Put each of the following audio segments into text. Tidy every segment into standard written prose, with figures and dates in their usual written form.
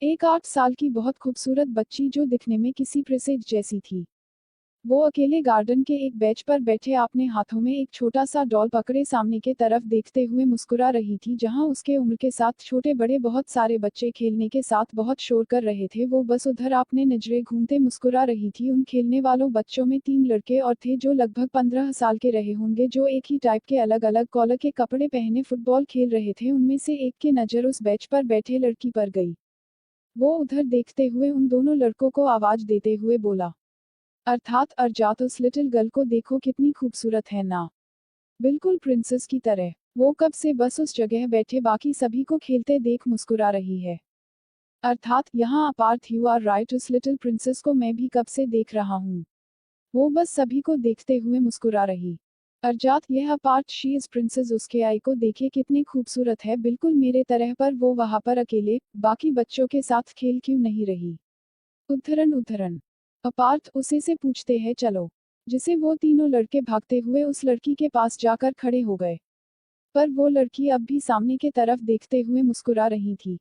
एक 8 साल की बहुत खूबसूरत बच्ची जो दिखने में किसी प्रिंसेस जैसी थी। वो अकेले गार्डन के एक बेंच पर बैठे अपने हाथों में एक छोटा सा डॉल पकड़े सामने के तरफ देखते हुए मुस्कुरा रही थी, जहां उसके उम्र के साथ छोटे बड़े बहुत सारे बच्चे खेलने के साथ बहुत शोर कर रहे थे। वो बस उधर अपने नजरें घूमते मुस्कुरा रही थी। उन खेलने वालों बच्चों में 3 लड़के और थे जो लगभग 15 साल के रहे होंगे, जो एक ही टाइप के अलग अलग कॉलर के कपड़े पहने फुटबॉल खेल रहे थे। उनमें से एक की नजर उस बेंच पर बैठे लड़की पर गई। वो उधर देखते हुए उन दोनों लड़कों को आवाज देते हुए बोला, अर्थात अर्जात, उस लिटिल गर्ल को देखो कितनी खूबसूरत है ना, बिल्कुल प्रिंसेस की तरह। वो कब से बस उस जगह बैठे बाकी सभी को खेलते देख मुस्कुरा रही है। अर्थात यहाँ अपार्थ, यू आर राइट, उस लिटिल प्रिंसेस को मैं भी कब से देख रहा हूँ। वो बस सभी को देखते हुए मुस्कुरा रही। अर्जात, यह अपार्थ, शी इज प्रिंसेस, उसके आई को देखे कितनी खूबसूरत है, बिल्कुल मेरे तरह। पर वो वहां पर अकेले बाकी बच्चों के साथ खेल क्यों नहीं रही। उद्धरण उद्धरण अपार्थ उसे से पूछते हैं चलो, जिसे वो तीनों लड़के भागते हुए उस लड़की के पास जाकर खड़े हो गए। पर वो लड़की अब भी सामने के तरफ देखते हुए मुस्कुरा रही थी।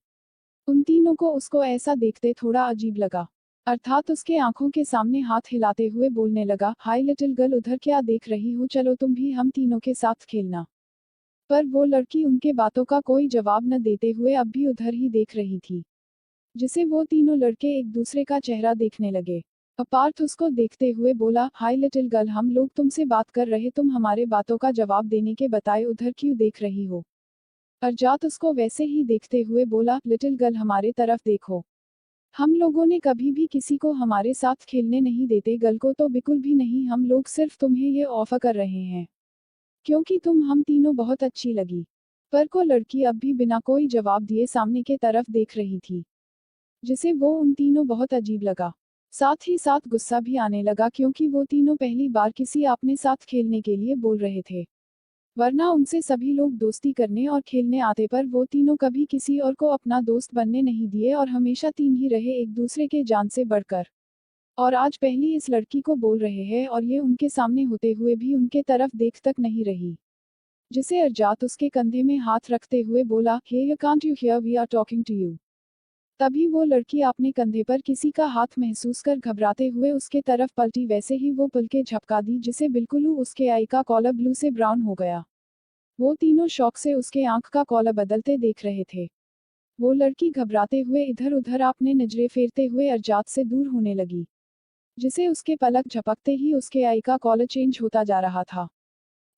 उन तीनों को उसको ऐसा देखते थोड़ा अजीब लगा। अर्थात उसके आंखों के सामने हाथ हिलाते हुए बोलने लगा, हाय लिटिल गर्ल, उधर क्या देख रही हो, चलो तुम भी हम तीनों के साथ खेलना। पर वो लड़की उनके बातों का कोई जवाब न देते हुए अब भी उधर ही देख रही थी, जिसे वो तीनों लड़के एक दूसरे का चेहरा देखने लगे। अपार्थ उसको देखते हुए बोला, हाय लिटिल गर्ल, हम लोग तुमसे बात कर रहे, तुम हमारे बातों का जवाब देने के बताए उधर क्यों देख रही हो। अर्जात उसको वैसे ही देखते हुए बोला, लिटिल गर्ल हमारे तरफ देखो, हम लोगों ने कभी भी किसी को हमारे साथ खेलने नहीं देते, गर्ल को तो बिल्कुल भी नहीं, हम लोग सिर्फ तुम्हें ये ऑफर कर रहे हैं क्योंकि तुम हम तीनों बहुत अच्छी लगी। पर को लड़की अब भी बिना कोई जवाब दिए सामने के तरफ देख रही थी, जिसे वो उन तीनों बहुत अजीब लगा। साथ ही साथ गुस्सा भी आने लगा, क्योंकि वो तीनों पहली बार किसी अपने साथ खेलने के लिए बोल रहे थे, वरना उनसे सभी लोग दोस्ती करने और खेलने आते। पर वो तीनों कभी किसी और को अपना दोस्त बनने नहीं दिए और हमेशा तीन ही रहे, एक दूसरे के जान से बढ़कर। और आज पहली इस लड़की को बोल रहे हैं और ये उनके सामने होते हुए भी उनके तरफ देख तक नहीं रही, जिसे अर्जात उसके कंधे में हाथ रखते हुए बोला, hey can't you hear, we are talking to you. तभी वो लड़की अपने कंधे पर किसी का हाथ महसूस कर घबराते हुए उसके तरफ पलटी, वैसे ही वो पलके झपका दी, जिसे बिल्कुल उसके आई का कॉलर ब्लू से ब्राउन हो गया। वो तीनों शौक से उसके आंख का कॉलर बदलते देख रहे थे। वो लड़की घबराते हुए इधर उधर अपने नजरें फेरते हुए अर्जात से दूर होने लगी, जिसे उसके पलक झपकते ही उसके आई का कॉलर चेंज होता जा रहा था,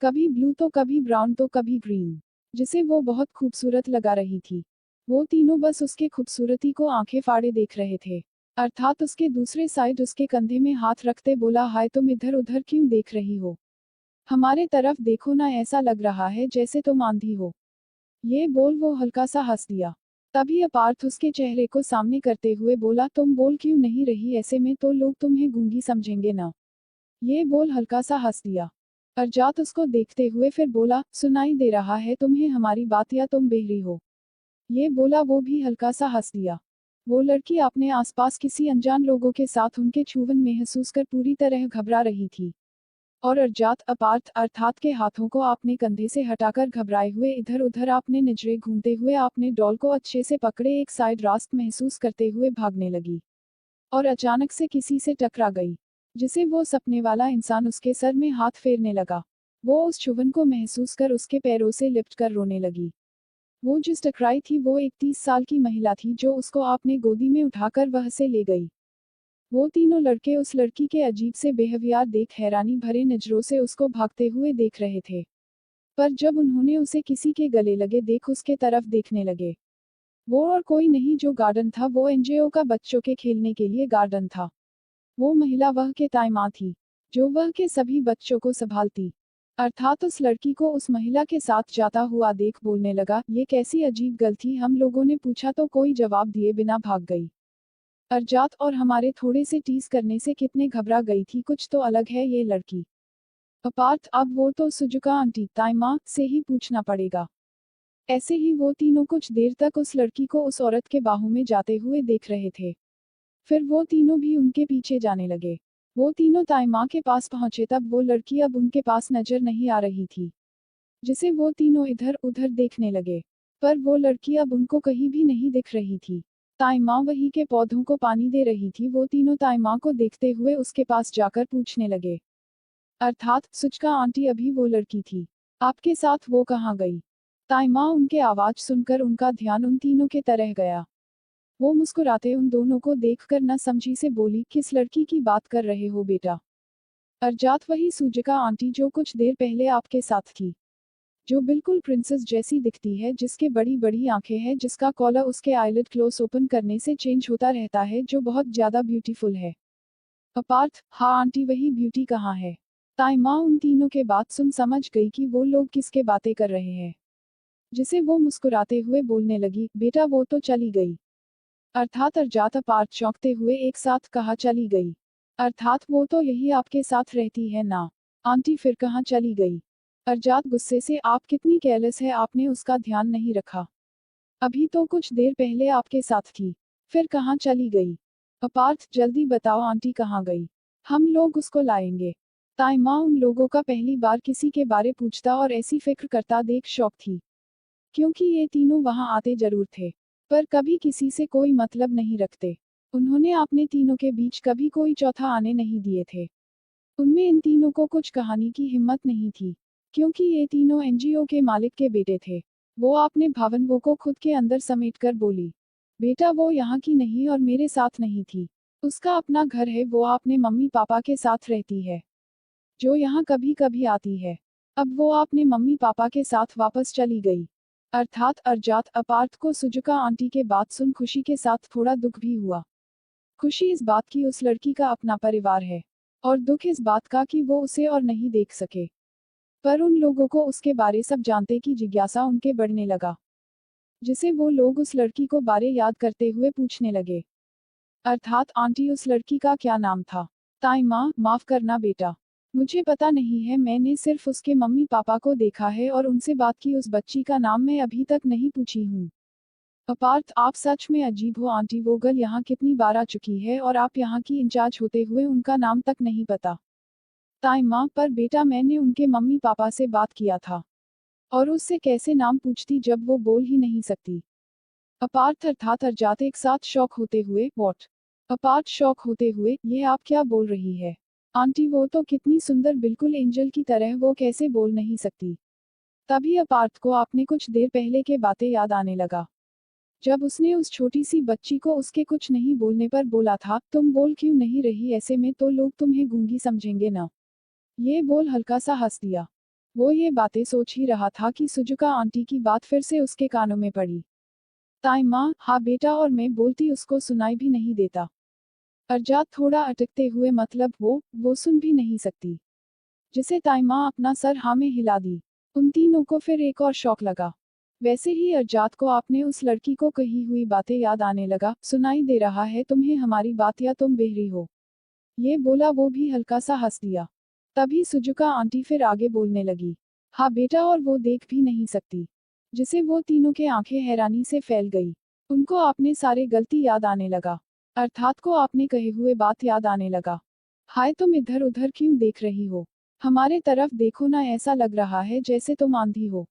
कभी ब्लू तो कभी ब्राउन तो कभी ग्रीन, जिसे वो बहुत खूबसूरत लगा रही थी। वो तीनों बस उसके खूबसूरती को आंखें फाड़े देख रहे थे। अर्थात उसके दूसरे साइड उसके कंधे में हाथ रखते बोला, हाय तुम इधर उधर क्यों देख रही हो, हमारे तरफ देखो ना, ऐसा लग रहा है जैसे तुम आंधी हो। ये बोल वो हल्का सा हंस दिया। तभी अपार्थ उसके चेहरे को सामने करते हुए बोला, तुम बोल क्यों नहीं रही, ऐसे में तो लोग तुम्हें गूंगी समझेंगे ना। ये बोल हल्का सा हंस दिया। अर्जात उसको देखते हुए फिर बोला, सुनाई दे रहा है तुम्हें हमारी बात या तुम बहरी हो। ये बोला वो भी हल्का सा हंस दिया। वो लड़की अपने आसपास किसी अनजान लोगों के साथ उनके छुवन महसूस कर पूरी तरह घबरा रही थी। और अर्जात अपार्थ अर्थात के हाथों को अपने कंधे से हटाकर घबराए हुए इधर उधर अपने नजरें घूमते हुए अपने डॉल को अच्छे से पकड़े एक साइड रास्त महसूस करते हुए भागने लगी। और अचानक से किसी से टकरा गई, जिसे वो सपने वाला इंसान उसके सर में हाथ फेरने लगा। वो उस छुवन को महसूस कर उसके पैरों से लिपट कर रोने लगी। वो जिस टकराई थी वो एक 30 साल की महिला थी, जो उसको अपने गोदी में उठाकर वह से ले गई। वो तीनों लड़के उस लड़की के अजीब से बेहवियार देख हैरानी भरे नजरों से उसको भागते हुए देख रहे थे। पर जब उन्होंने उसे किसी के गले लगे देख उसके तरफ देखने लगे। वो और कोई नहीं जो गार्डन था, वो एनजीओ का बच्चों के खेलने के लिए गार्डन था। वो महिला वह के ताई माँ थी, जो वह के सभी बच्चों को संभालती। अर्थात उस लड़की को उस महिला के साथ जाता हुआ देख बोलने लगा, ये कैसी अजीब गल थी, हम लोगों ने पूछा तो कोई जवाब दिए बिना भाग गई। अर्जात और हमारे थोड़े से टीज करने से कितने घबरा गई थी, कुछ तो अलग है ये लड़की। अपार्थ अब वो तो सुजुका आंटी ताई माँ से ही पूछना पड़ेगा। ऐसे ही वो तीनों कुछ देर तक उस लड़की को उस औरत के बाहों में जाते हुए देख रहे थे। फिर वो तीनों भी उनके पीछे जाने लगे। वो तीनों ताई माँ के पास पहुंचे तब वो लड़की अब उनके पास नजर नहीं आ रही थी, जिसे वो तीनों इधर उधर देखने लगे। पर वो लड़की अब उनको कहीं भी नहीं दिख रही थी। ताई माँ वही के पौधों को पानी दे रही थी। वो तीनों ताई माँ को देखते हुए उसके पास जाकर पूछने लगे, अर्थात सुचका आंटी अभी वो लड़की थी, आपके साथ वो कहाँ गई? ताई माँ उनके आवाज सुनकर उनका ध्यान उन तीनों के तरह गया। वो मुस्कुराते उन दोनों को देखकर न समझी से बोली, किस लड़की की बात कर रहे हो बेटा? अरजात वही सूजिका आंटी जो कुछ देर पहले आपके साथ थी, जो बिल्कुल प्रिंसेस जैसी दिखती है, जिसके बड़ी बड़ी आंखें हैं, जिसका कॉलर उसके आईलिड क्लोज ओपन करने से चेंज होता रहता है, जो बहुत ज्यादा ब्यूटीफुल है। अपार्थ, हाँ आंटी वही ब्यूटी कहाँ है? ताई माँ उन तीनों के बात सुन समझ गई कि वो लोग किसके बातें कर रहे हैं, जिसे वो मुस्कुराते हुए बोलने लगी, बेटा वो तो चली गई। अर्थात अरजात अपार्थ चौंकते हुए एक साथ कहा, चली गई? अर्थात वो तो यही आपके साथ रहती है ना? आंटी फिर कहाँ चली गई? अरजात गुस्से से, आप कितनी केयरलेस है, आपने उसका ध्यान नहीं रखा। अभी तो कुछ देर पहले आपके साथ थी, फिर कहाँ चली गई? अपार्थ, जल्दी बताओ आंटी कहाँ गई, हम लोग उसको लाएंगे। ताई माँ उन लोगों का पहली बार किसी के बारे पूछता और ऐसी फिक्र करता देख शौक थी, क्योंकि ये तीनों वहां आते जरूर थे, पर कभी किसी से कोई मतलब नहीं रखते। उन्होंने अपने तीनों के बीच कभी कोई चौथा आने नहीं दिए थे। उनमें इन तीनों को कुछ कहानी की हिम्मत नहीं थी, क्योंकि ये तीनों एनजीओ के मालिक के बेटे थे। वो अपने भावनवों को खुद के अंदर समेटकर बोली, बेटा वो यहाँ की नहीं और मेरे साथ नहीं थी, उसका अपना घर है, वो अपने मम्मी पापा के साथ रहती है, जो यहाँ कभी कभी आती है। अब वो अपने मम्मी पापा के साथ वापस चली गई। अर्थात अरजात अपार्थ को सुजुका आंटी के बात सुन खुशी के साथ थोड़ा दुख भी हुआ। खुशी इस बात की उस लड़की का अपना परिवार है, और दुख इस बात का कि वो उसे और नहीं देख सके। पर उन लोगों को उसके बारे सब जानते की जिज्ञासा उनके बढ़ने लगा, जिसे वो लोग उस लड़की को बारे याद करते हुए पूछने लगे। अर्थात आंटी उस लड़की का क्या नाम था? ताई माँ, माफ करना बेटा, मुझे पता नहीं है, मैंने सिर्फ उसके मम्मी पापा को देखा है और उनसे बात की, उस बच्ची का नाम मैं अभी तक नहीं पूछी हूँ। अपार्थ, आप सच में अजीब हो आंटी, वो गर्ल यहाँ कितनी बार आ चुकी है और आप यहाँ की इंचार्ज होते हुए उनका नाम तक नहीं पता। ताई माँ, पर बेटा मैंने उनके मम्मी पापा से बात किया था, और उससे कैसे नाम पूछती जब वो बोल ही नहीं सकती। अपार्थ अर्थात अरजात एक साथ शौक होते हुए, वॉट? अपार्थ शौक होते हुए, ये आप क्या बोल रही है? आंटी वो तो कितनी सुंदर, बिल्कुल एंजल की तरह, वो कैसे बोल नहीं सकती? तभी अपार्थ को आपने कुछ देर पहले के बातें याद आने लगा, जब उसने उस छोटी सी बच्ची को उसके कुछ नहीं बोलने पर बोला था, तुम बोल क्यों नहीं रही, ऐसे में तो लोग तुम्हें गूंगी समझेंगे ना। ये बोल हल्का सा हंस दिया। वो ये बातें सोच ही रहा था कि सुजुका आंटी की बात फिर से उसके कानों में पड़ी। ताई माँ, हाँ बेटा, और मैं बोलती उसको सुनाई भी नहीं देता। अरजात थोड़ा अटकते हुए, मतलब वो सुन भी नहीं सकती? जिसे ताई माँ अपना सर हाँ में हिला दी। उन तीनों को फिर एक और शौक लगा। वैसे ही अरजात को आपने उस लड़की को कही हुई बातें याद आने लगा, सुनाई दे रहा है तुम्हें हमारी बात, या तुम बहरी हो? ये बोला, वो भी हल्का सा हंस दिया। तभी सुजुका आंटी फिर आगे बोलने लगी, हाँ बेटा, और वो देख भी नहीं सकती? जिसे वो तीनों के आंखें हैरानी से फैल गई। उनको आपने सारे गलती याद आने लगा, अर्थात को आपने कहे हुए बात याद आने लगा। हाय, तुम इधर उधर क्यों देख रही हो? हमारे तरफ देखो ना, ऐसा लग रहा है जैसे तुम आंधी हो।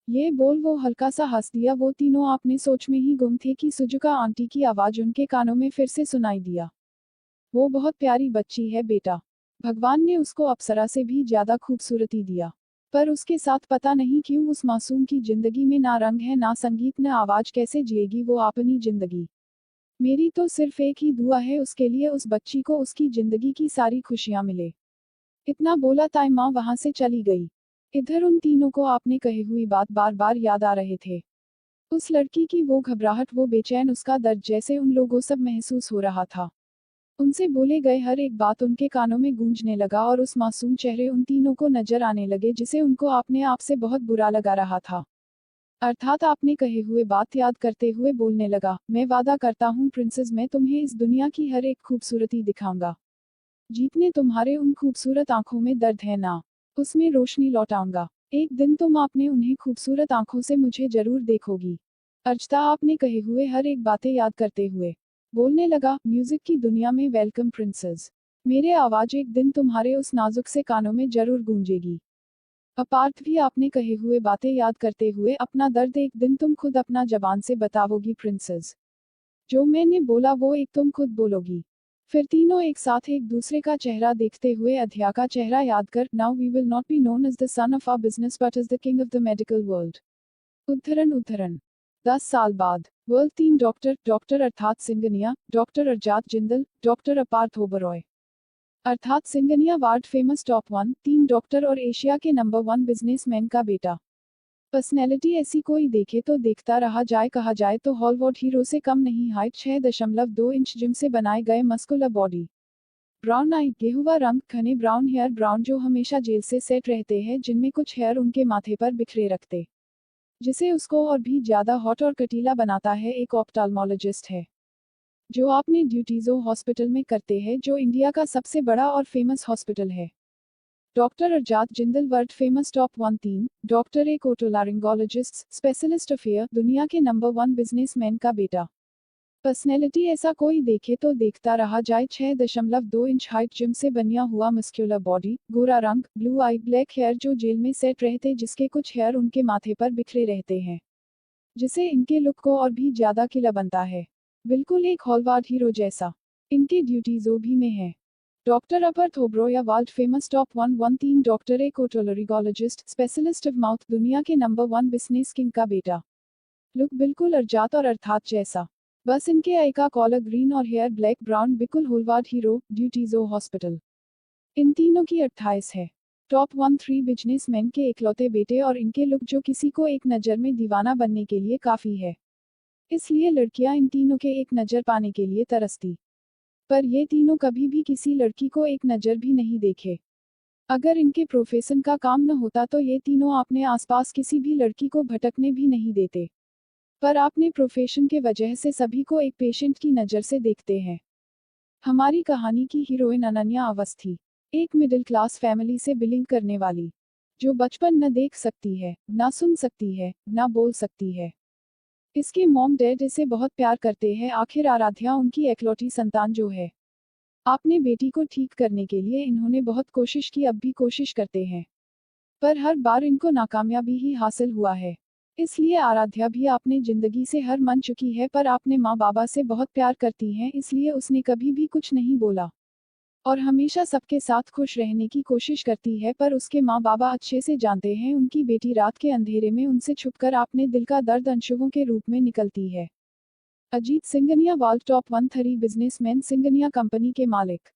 ये बोल वो हल्का सा हंस दिया। वो तीनों अपने सोच में ही गुम थे कि सुजुका आंटी की आवाज उनके कानों में फिर से सुनाई दिया, वो बहुत प्यारी बच्ची है बेटा, भगवान ने उसको अप्सरा से भी ज्यादा खूबसूरती दिया, पर उसके साथ पता नहीं क्यों उस मासूम की जिंदगी में ना रंग है, ना संगीत, ना आवाज, कैसे जिएगी वो अपनी जिंदगी? मेरी तो सिर्फ एक ही दुआ है उसके लिए, उस बच्ची को उसकी जिंदगी की सारी खुशियां मिले। इतना बोला ताई माँ वहां से चली गई। इधर उन तीनों को आपने कही हुई बात बार बार याद आ रहे थे। उस लड़की की वो घबराहट, वो बेचैन, उसका दर्द, जैसे उन लोगों सब महसूस हो रहा था। उनसे बोले गए हर एक बात उनके कानों में गूंजने लगा, और उस मासूम चेहरे उन तीनों को नजर आने लगे, जिसे उनको अपने आप से बहुत बुरा लगा रहा था। अर्थात आपने कहे हुए बात याद करते हुए बोलने लगा, मैं वादा करता हूँ प्रिंसेस, मैं तुम्हें इस दुनिया की हर एक खूबसूरती दिखाऊंगा, जितने तुम्हारे उन खूबसूरत आंखों में दर्द है ना, उसमें रोशनी लौटाऊंगा। एक दिन तुम आपने उन्हें खूबसूरत आंखों से मुझे जरूर देखोगी। अर्चता आपने कहे हुए हर एक बातें याद करते हुए बोलने लगा, म्यूजिक की दुनिया में वेलकम प्रिंसेस, मेरे आवाज एक दिन तुम्हारे उस नाजुक से कानों में जरूर गूंजेगी। अपार्थ भी आपने कहे हुए बातें याद करते हुए, अपना दर्द एक दिन तुम खुद अपना जबान से बताओगी प्रिंसेस। जो मैंने बोला वो एक तुम खुद बोलोगी। फिर तीनों एक साथ एक दूसरे का चेहरा देखते हुए अध्या का चेहरा याद कर, now we will not be known as the son of our business but as the king of the medical world. उद्धरण 10 साल बाद world 3 doctor, doctor Arthat Singhania, doctor अरजात Jindal, doctor Aparth Oberoi. Arthat Singhania world famous top 1 3 doctor और एशिया के नंबर 1 बिजनेसमैन का बेटा। Personality ऐसी कोई देखे तो देखता रहा जाए, कहा जाए तो हॉलीवुड हीरो से कम नहीं, हाइट 6.2 इंच, जिम से बनाए गए मस्कुलर बॉडी, ब्राउन आई, गेहुआ रंग, घने ब्राउन हेयर, ब्राउन जो हमेशा जेल से सेट रहते हैं, जिनमें कुछ हेयर उनके माथे पर बिखरे रखते, जिसे उसको और भी ज्यादा हॉट और कटीला बनाता है, एक ऑप्टाल्मोलॉजिस्ट है जो आपने ड्यूटीजो हॉस्पिटल में करते हैं, जो इंडिया का सबसे बड़ा और फेमस हॉस्पिटल है। Doctor अरजात Jindal world famous top 1 3 doctor, एक ओटोलारिंगोलॉजिस्ट, स्पेशलिस्ट ऑफ ईयर, दुनिया के नंबर 1 बिजनेसमैन का बेटा। पर्सनैलिटी ऐसा कोई देखे तो देखता रहा जाए, 6.2 इंच हाइट, जिम से बनिया हुआ मस्क्यूलर बॉडी, गोरा रंग, ब्लू आई, ब्लैक हेयर जो जेल में सेट रहते, जिसके कुछ हेयर उनके माथे पर बिखरे रहते हैं, जिसे इनके लुक को और भी ज्यादा किला बनता है, बिल्कुल एक हॉलीवुड हीरो जैसा। इनकी ड्यूटीज भी में है। डॉक्टर अपर्थ Oberoi world famous top 1 3 doctor, एक ओटोलरिंगोलॉजिस्ट, स्पेशलिस्ट ऑफ माउथ, दुनिया के नंबर 1 बिजनेस किंग का बेटा। लुक बिल्कुल अरजात और अर्थात जैसा, बस इनके आई का कॉलर ग्रीन और हेयर ब्लैक ब्राउन, बिल्कुल हॉलीवुड हीरो, ड्यूटीजो हॉस्पिटल। इन तीनों की 28 है। टॉप 1 3 बिजनेसमैन के इकलौते बेटे, और इनके लुक जो किसी को एक नज़र में दीवाना बनने के लिए काफ़ी है, इसलिए लड़कियां इन तीनों के एक नज़र पाने के लिए तरसती। पर ये तीनों कभी भी किसी लड़की को एक नज़र भी नहीं देखे। अगर इनके प्रोफेशन का काम न होता तो ये तीनों अपने आसपास किसी भी लड़की को भटकने भी नहीं देते, पर अपने प्रोफेशन के वजह से सभी को एक पेशेंट की नज़र से देखते हैं। हमारी कहानी की हीरोइन अनन्या अवस्थी, एक मिडिल क्लास फैमिली से बिलोंग करने वाली, जो बचपन न देख सकती है, ना सुन सकती है, ना बोल सकती है। इसके मॉम डैड इसे बहुत प्यार करते हैं, आखिर आराध्या उनकी एकलौती संतान जो है। आपने बेटी को ठीक करने के लिए इन्होंने बहुत कोशिश की, अब भी कोशिश करते हैं, पर हर बार इनको नाकामयाबी ही हासिल हुआ है। इसलिए आराध्या भी अपने जिंदगी से हार मान चुकी है, पर अपने माँ बाबा से बहुत प्यार करती हैं, इसलिए उसने कभी भी कुछ नहीं बोला और हमेशा सबके साथ खुश रहने की कोशिश करती है। पर उसके माँ बाबा अच्छे से जानते हैं उनकी बेटी रात के अंधेरे में उनसे छुपकर अपने दिल का दर्द अंशुओं के रूप में निकलती है। Ajit Singhania world top 1 3 businessman, Singhania company के मालिक।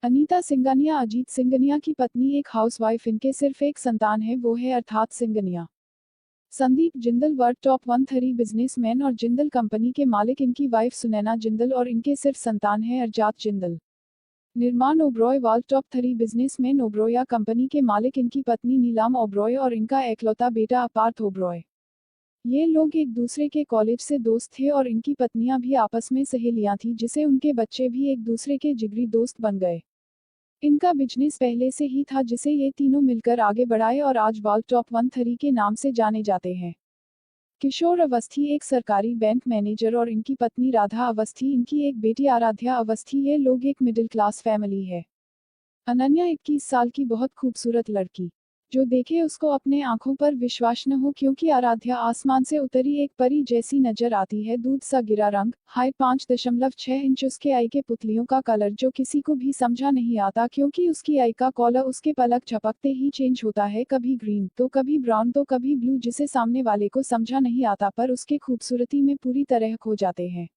अनीता सिंघानिया अजीत सिंघानिया की पत्नी, एक हाउसवाइफ, इनके सिर्फ एक संतान है, वो है अर्थात Singhania. Sandeep Jindal world top 1 3 businessman और जिंदल कंपनी के मालिक, इनकी वाइफ सुनैना जिंदल और इनके सिर्फ संतान है अरजात जिंदल। निर्माण Oberoi world top 3 businessman Oberoi company के मालिक, इनकी पत्नी नीलाम ओबरॉय और इनका एकलौता बेटा अपार्थ ओबरॉय। ये लोग एक दूसरे के कॉलेज से दोस्त थे और इनकी पत्नियां भी आपस में सहेलियां थी, जिसे उनके बच्चे भी एक दूसरे के जिगरी दोस्त बन गए। इनका बिजनेस पहले से ही था, जिसे ये तीनों मिलकर आगे बढ़ाए और आज वर्ल्ड टॉप 1 3 के नाम से जाने जाते हैं। किशोर अवस्थी एक सरकारी बैंक मैनेजर और इनकी पत्नी राधा अवस्थी, इनकी एक बेटी आराध्या अवस्थी। ये लोग एक मिडिल क्लास फैमिली है। अनन्या 21 साल की बहुत खूबसूरत लड़की, जो देखे उसको अपने आंखों पर विश्वास न हो, क्योंकि आराध्या आसमान से उतरी एक परी जैसी नजर आती है। दूध सा गिरा रंग, हाइट 5.6 इंच, उसके आई के पुतलियों का कलर जो किसी को भी समझा नहीं आता, क्योंकि उसकी आई का कॉलर उसके पलक झपकते ही चेंज होता है, कभी ग्रीन तो कभी ब्राउन तो कभी ब्लू, जिसे सामने वाले को समझा नहीं आता, पर उसके खूबसूरती में पूरी तरह खो जाते हैं।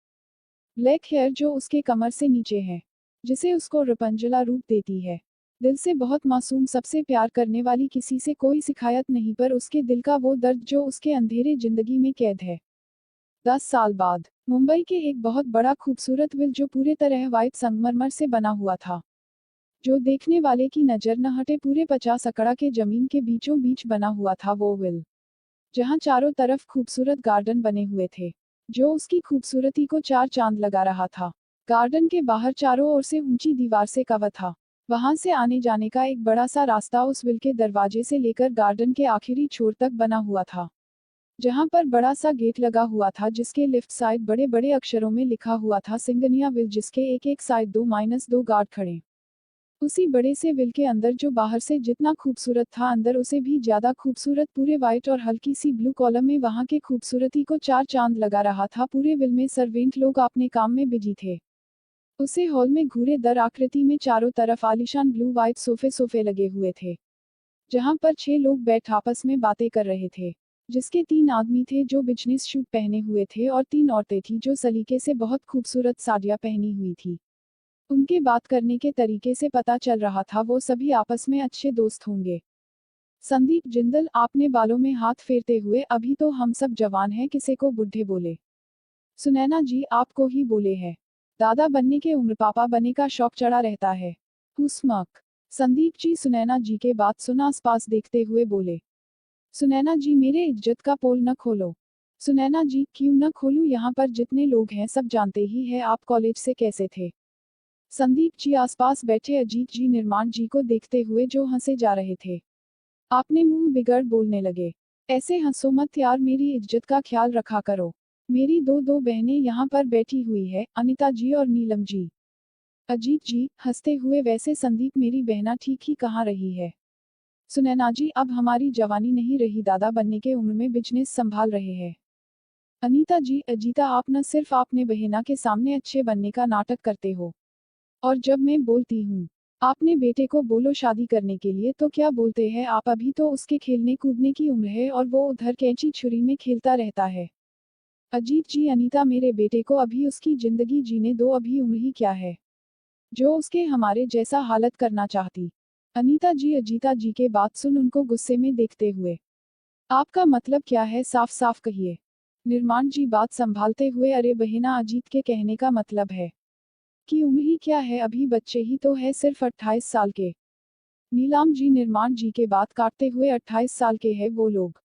ब्लैक हेयर जो उसके कमर से नीचे है, जिसे उसको रपंजला रूप देती है। दिल से बहुत मासूम, सबसे प्यार करने वाली, किसी से कोई शिकायत नहीं, पर उसके दिल का वो दर्द जो उसके अंधेरे जिंदगी में कैद है। 10 साल बाद मुंबई के एक बहुत बड़ा खूबसूरत विल, जो पूरे तरह व्हाइट संगमरमर से बना हुआ था, जो देखने वाले की नजर न हटे, पूरे 50 एकड़ के जमीन के बीचों बीच बना हुआ था वो विल, जहां चारों तरफ खूबसूरत गार्डन बने हुए थे, जो उसकी खूबसूरती को चार चांद लगा रहा था। गार्डन के बाहर चारों ओर से ऊंची दीवार से कवर था। वहां से आने जाने का एक बड़ा सा रास्ता उस विल के दरवाजे से लेकर गार्डन के आखिरी छोर तक बना हुआ था, जहां पर बड़ा सा गेट लगा हुआ था, जिसके लेफ्ट साइड बड़े बड़े अक्षरों में लिखा हुआ था सिंघानिया विल, जिसके एक एक साइड 2-2 गार्ड खड़े। उसी बड़े से विल के अंदर जो बाहर से जितना खूबसूरत था अंदर उसे भी ज्यादा खूबसूरत पूरे वाइट और हल्की सी ब्लू कॉलम में वहां के खूबसूरती को चार चांद लगा रहा था। पूरे विल में सर्वेंट लोग अपने काम में बिजी थे। उसे हॉल में घूरे दर आकृति में चारों तरफ आलीशान ब्लू वाइट सोफे लगे हुए थे, जहां पर 6 लोग बैठ आपस में बातें कर रहे थे, जिसके 3 आदमी थे जो बिजनेस सूट पहने हुए थे और 3 औरतें थी जो सलीके से बहुत खूबसूरत साड़ियां पहनी हुई थी। उनके बात करने के तरीके से पता चल रहा था वो सभी आपस में अच्छे दोस्त होंगे। संदीप जिंदल, आपने बालों में हाथ फेरते हुए, अभी तो हम सब जवान हैं, किसे को बुढ़े बोले। सुनैना जी, आपको ही बोले हैं। दादा बनने के उम्र पापा बनने का शौक चढ़ा रहता है। हुस्मक। संदीप जी सुनैना जी के बात सुना आसपास देखते हुए बोले। सुनैना जी, मेरे इज्जत का पोल न खोलो। सुनैना जी, क्यों न खोलूं, यहाँ पर जितने लोग हैं सब जानते ही है आप कॉलेज से कैसे थे। संदीप जी आसपास बैठे अजीत जी निर्माण जी को देखते हुए जो हंसे जा रहे थे। आपने मुंह बिगड़ बोलने लगे। ऐसे हंसो मत यार, मेरी इज्जत का ख्याल रखा करो। मेरी दो दो बहनें यहाँ पर बैठी हुई है, अनिता जी और नीलम जी। अजीत जी हंसते हुए, वैसे संदीप मेरी बहना ठीक ही कहाँ रही है। सुनैना जी, अब हमारी जवानी नहीं रही, दादा बनने के उम्र में बिजनेस संभाल रहे हैं। अनीता जी, अजीता आप न सिर्फ आपने बहना के सामने अच्छे बनने का नाटक करते हो, और जब मैं बोलती हूँ आपने बेटे को बोलो शादी करने के लिए तो क्या बोलते हैं आप, अभी तो उसके खेलने कूदने की उम्र है और वो उधर कैंची छुरी में खेलता रहता है। अजीत जी, अनीता मेरे बेटे को अभी उसकी जिंदगी जीने दो, अभी उम्र ही क्या है जो उसके हमारे जैसा हालत करना चाहती। अनीता जी अजीता जी के बात सुन उनको गुस्से में देखते हुए, आपका मतलब क्या है, साफ साफ कहिए। निर्माण जी बात संभालते हुए, अरे बहिना, अजीत के कहने का मतलब है कि उम्र ही क्या है, अभी बच्चे ही तो है, सिर्फ 28 साल के। नीलाम जी निर्माण जी के बात काटते हुए, 28 साल के हैं वो लोग।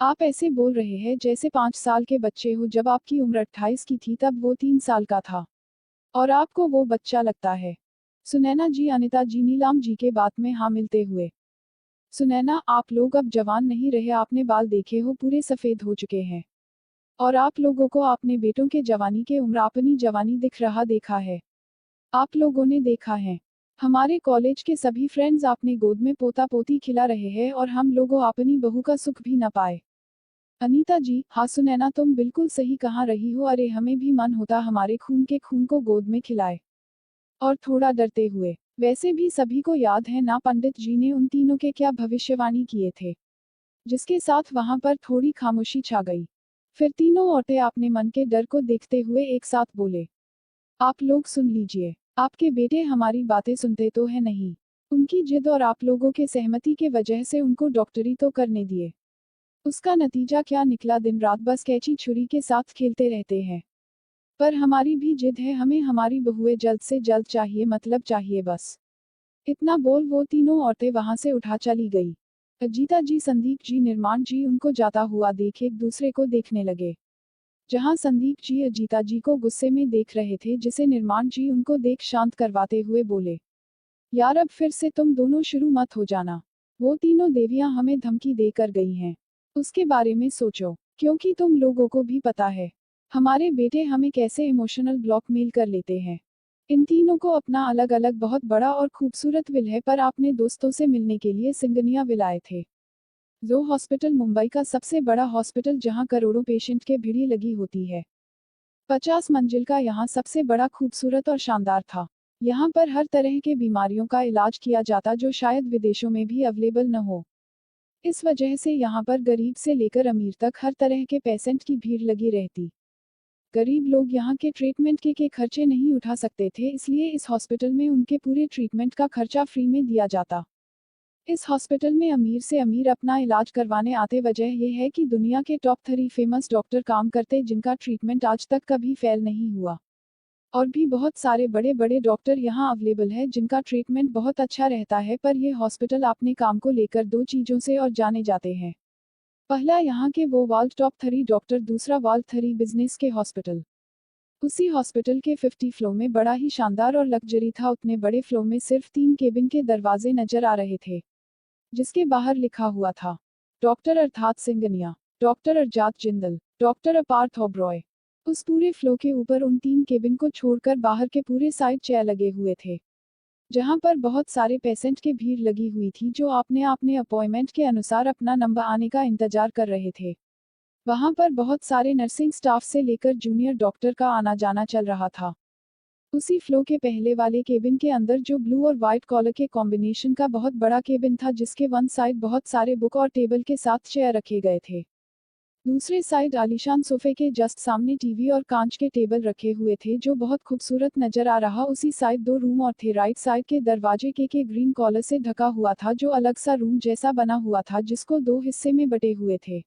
आप ऐसे बोल रहे हैं जैसे 5 साल के बच्चे हो, जब आपकी उम्र 28 की थी तब वो 3 साल का था और आपको वो बच्चा लगता है। सुनैना जी अनिता जी नीलाम जी के बात में हाँ मिलते हुए, सुनैना आप लोग अब जवान नहीं रहे, आपने बाल देखे हो पूरे सफेद हो चुके हैं, और आप लोगों को अपने बेटों के जवानी के उम्र अपनी जवानी दिख रहा देखा है। आप लोगों ने देखा है हमारे कॉलेज के सभी फ्रेंड्स अपने गोद में पोता पोती खिला रहे हैं और हम लोगों अपनी बहू का सुख भी न पाए। अनीता जी, हाँ सुनैना तुम बिल्कुल सही कहा रही हो, अरे हमें भी मन होता हमारे खून के खून को गोद में खिलाए। और थोड़ा डरते हुए, वैसे भी सभी को याद है ना पंडित जी ने उन तीनों के क्या भविष्यवाणी किए थे, जिसके साथ वहां पर थोड़ी खामोशी छा गई। फिर तीनों औरतें अपने मन के डर को देखते हुए एक साथ बोले, आप लोग सुन लीजिए, आपके बेटे हमारी बातें सुनते तो है नहीं। उनकी जिद और आप लोगों के सहमति के वजह से उनको डॉक्टरी तो करने दिए। उसका नतीजा क्या निकला, दिन रात बस कैंची छुरी के साथ खेलते रहते हैं। पर हमारी भी जिद है, हमें हमारी बहुएं जल्द से जल्द चाहिए, मतलब चाहिए बस। इतना बोल वो तीनों औरतें वहां से उठा चली गई। अजीता जी संदीप जी निर्माण जी उनको जाता हुआ देख एक दूसरे को देखने लगे। जहां संदीप जी अजीता जी को गुस्से में देख रहे थे, जिसे निर्माण जी उनको देख शांत करवाते हुए बोले, यार अब फिर से तुम दोनों शुरू मत हो जाना। वो तीनों देवियां हमें धमकी देकर गई हैं, उसके बारे में सोचो, क्योंकि तुम लोगों को भी पता है हमारे बेटे हमें कैसे इमोशनल ब्लॉकमेल कर लेते हैं। इन तीनों को अपना अलग अलग बहुत बड़ा और खूबसूरत विल है, पर आपने दोस्तों से मिलने के लिए सिंगनिया विल आए थे। जो हॉस्पिटल मुंबई का सबसे बड़ा हॉस्पिटल, जहां करोड़ों पेशेंट के भीड़ लगी होती है। 50 मंजिल का यहाँ सबसे बड़ा, खूबसूरत और शानदार था। यहाँ पर हर तरह के बीमारियों का इलाज किया जाता जो शायद विदेशों में भी अवेलेबल न हो। इस वजह से यहाँ पर गरीब से लेकर अमीर तक हर तरह के पेशेंट की भीड़ लगी रहती। गरीब लोग यहाँ के ट्रीटमेंट के खर्चे नहीं उठा सकते थे, इसलिए इस हॉस्पिटल में उनके पूरे ट्रीटमेंट का खर्चा फ्री में दिया जाता। इस हॉस्पिटल में अमीर से अमीर अपना इलाज करवाने आते। वजह यह है कि दुनिया के टॉप 3 फेमस डॉक्टर काम करते, जिनका ट्रीटमेंट आज तक कभी फेल नहीं हुआ। और भी बहुत सारे बड़े बड़े डॉक्टर यहाँ अवेलेबल है जिनका ट्रीटमेंट बहुत अच्छा रहता है, पर यह हॉस्पिटल अपने काम को लेकर 2 चीजों से और जाने जाते हैं। पहला, यहाँ के वो वर्ल्ड टॉप 3 डॉक्टर, दूसरा वर्ल्ड 3 बिजनेस के हॉस्पिटल। उसी हॉस्पिटल के 50 फ्लोर में बड़ा ही शानदार और लग्जरी था, उतने बड़े फ्लोर में सिर्फ 3 केबिन के दरवाजे नजर आ रहे थे, जिसके बाहर लिखा हुआ था, doctor Arthat Singhania, doctor अरजात Jindal, doctor अपार्थ Oberoi. उस पूरे फ्लो के ऊपर उन 3 केबिन को छोड़कर बाहर के पूरे साइड चेयर लगे हुए थे। जहां पर बहुत सारे पेशेंट के भीड़ लगी हुई थी जो आपने अपने अपॉइंटमेंट के अनुसार अपना नंबर आने का इंतजार कर रहे थे। वहां पर बहुत सारे नर्सिंग स्टाफ से लेकर जूनियर डॉक्टर का आना जाना चल रहा था। उसी फ्लो के पहले वाले केबिन के अंदर जो ब्लू और व्हाइट कॉलर के कॉम्बिनेशन का बहुत बड़ा केबिन था जिसके वन साइड बहुत सारे बुक और टेबल के साथ चेयर रखे गए थे। दूसरे साइड आलीशान सोफे के जस्ट सामने टीवी और कांच के टेबल रखे हुए थे जो बहुत खूबसूरत नजर आ रहा। उसी साइड दो रूम और थे। राइट साइड के दरवाजे के ग्रीन कॉलर से ढका हुआ था जो अलग सा रूम जैसा बना हुआ था जिसको दो हिस्से में बटे हुए थे,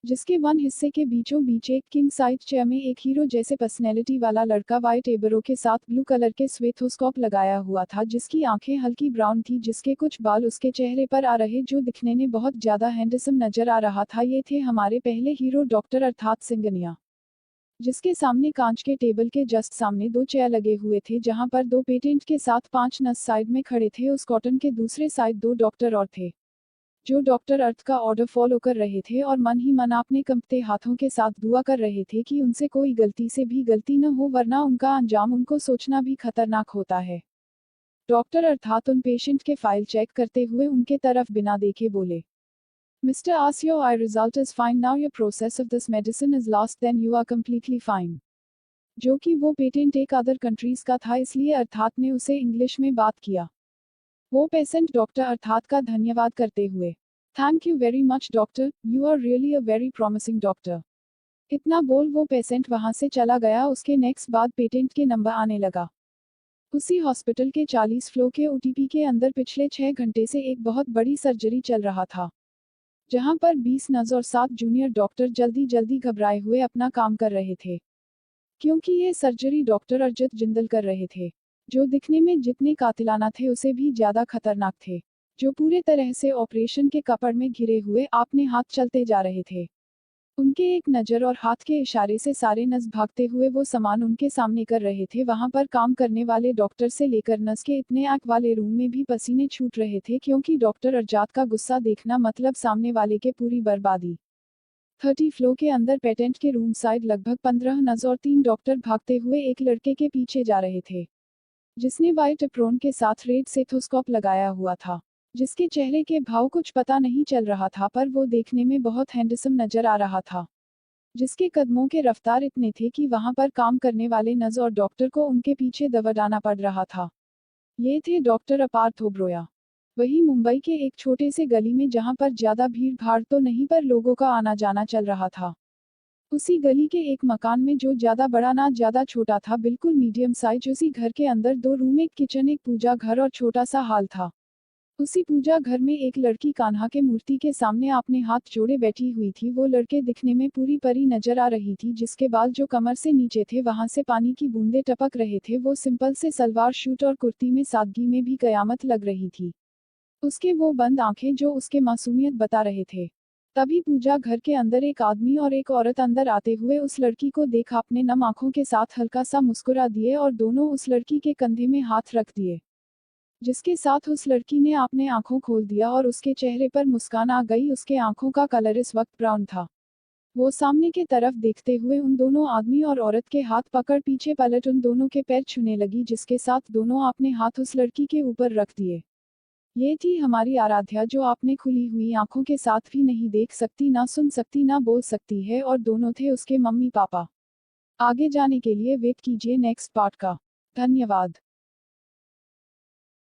जिसके वन हिस्से के बीचों बीच एक किंग साइज चेयर में एक हीरो जैसे पर्सनैलिटी वाला लड़का वाइट एबरो के साथ ब्लू कलर के स्वेथोस्कोप लगाया हुआ था जिसकी आंखें हल्की ब्राउन थी, जिसके कुछ बाल उसके चेहरे पर आ रहे जो दिखने में बहुत ज्यादा हैंडसम नजर आ रहा था। ये थे हमारे पहले हीरो डॉक्टर अर्थात सिंगनिया, जिसके सामने कांच के टेबल के जस्ट सामने दो चेयर लगे हुए थे जहां पर दो पेटेंट के साथ 5 नर्स साइड में खड़े थे। उस कॉटन के दूसरे साइड दो डॉक्टर और थे जो डॉक्टर अर्थ का ऑर्डर फॉलो कर रहे थे और मन ही मन अपने कंपते हाथों के साथ दुआ कर रहे थे कि उनसे कोई गलती से भी गलती न हो वरना उनका अंजाम उनको सोचना भी खतरनाक होता है। डॉक्टर अर्थात उन पेशेंट के फाइल चेक करते हुए उनके तरफ बिना देखे बोले, mister as your eye result is fine now your process of this medicine is lost then you are completely fine. जो कि वो पेटेंट एक अदर कंट्रीज का था इसलिए अर्थात ने उसे इंग्लिश में बात किया। वो पेशेंट डॉक्टर अर्थात का धन्यवाद करते हुए, thank you very much doctor, you are really a very promising doctor. इतना बोल वो पेशेंट वहां से चला गया। उसके नेक्स्ट बाद पेटेंट के नंबर आने लगा। उसी हॉस्पिटल के 40 फ्लो के ओटीपी के अंदर पिछले 6 घंटे से एक बहुत बड़ी सर्जरी चल रहा था जहां पर 20 नर्स और 7 जूनियर डॉक्टर जल्दी जल्दी घबराए हुए अपना काम कर रहे थे, क्योंकि ये सर्जरी डॉक्टर अरजित जिंदल कर रहे थे जो दिखने में जितने कातिलाना थे उसे भी ज्यादा खतरनाक थे, जो पूरे तरह से ऑपरेशन के कपड़ में घिरे हुए अपने हाथ चलते जा रहे थे। उनके एक नजर और हाथ के इशारे से सारे नस भागते हुए वो सामान उनके सामने कर रहे थे। वहां पर काम करने वाले डॉक्टर से लेकर नस के इतने आंख वाले रूम में भी पसीने छूट रहे थे क्योंकि डॉक्टर अरजात का गुस्सा देखना मतलब सामने वाले के पूरी बर्बादी। 30 फ्लो के अंदर पेटेंट के रूम साइड लगभग 15 नर्स और 3 डॉक्टर भागते हुए एक लड़के के पीछे जा रहे थे जिसने वाइट एप्रोन के साथ रेड सेथोस्कोप लगाया हुआ था, जिसके चेहरे के भाव कुछ पता नहीं चल रहा था पर वो देखने में बहुत हैंडसम नजर आ रहा था, जिसके कदमों के रफ्तार इतने थे कि वहां पर काम करने वाले नर्स और डॉक्टर को उनके पीछे दबड़ाना पड़ रहा था। ये थे डॉक्टर अपार्थ ओब्रोया। वही मुंबई के एक छोटे से गली में जहां पर ज्यादा भीड़ भाड़ तो नहीं पर लोगों का आना जाना चल रहा था। उसी गली के एक मकान में जो ज्यादा बड़ा ना ज्यादा छोटा था, बिल्कुल मीडियम साइज। उसी घर के अंदर 2 रूम, एक किचन, एक पूजा घर और छोटा सा हाल था। उसी पूजा घर में एक लड़की कान्हा के मूर्ति के सामने अपने हाथ जोड़े बैठी हुई थी। वो लड़के दिखने में पूरी परी नजर आ रही थी जिसके बाल जो कमर से नीचे थे वहां से पानी की बूंदे टपक रहे थे। वो सिंपल से सलवार सूट और कुर्ती में सादगी में भी कयामत लग रही थी। उसके वो बंद आंखें जो उसके मासूमियत बता रहे थे। तभी पूजा घर के अंदर एक आदमी और एक औरत अंदर आते हुए उस लड़की को देख अपने नम आंखों के साथ हल्का सा मुस्कुरा दिए और दोनों उस लड़की के कंधे में हाथ रख दिए, जिसके साथ उस लड़की ने अपने आंखों खोल दिया और उसके चेहरे पर मुस्कान आ गई। उसके आंखों का कलर इस वक्त ब्राउन था। वो सामने के तरफ देखते हुए उन दोनों आदमी और औरत के हाथ पकड़ पीछे पलट उन दोनों के पैर छूने लगी, जिसके साथ दोनों अपने हाथ उस लड़की के ऊपर रख दिए। ये थी हमारी आराध्या जो आपने खुली हुई आंखों के साथ भी नहीं देख सकती, ना सुन सकती, ना बोल सकती है, और दोनों थे उसके मम्मी पापा। आगे जाने के लिए वेट कीजिए नेक्स्ट पार्ट का। धन्यवाद।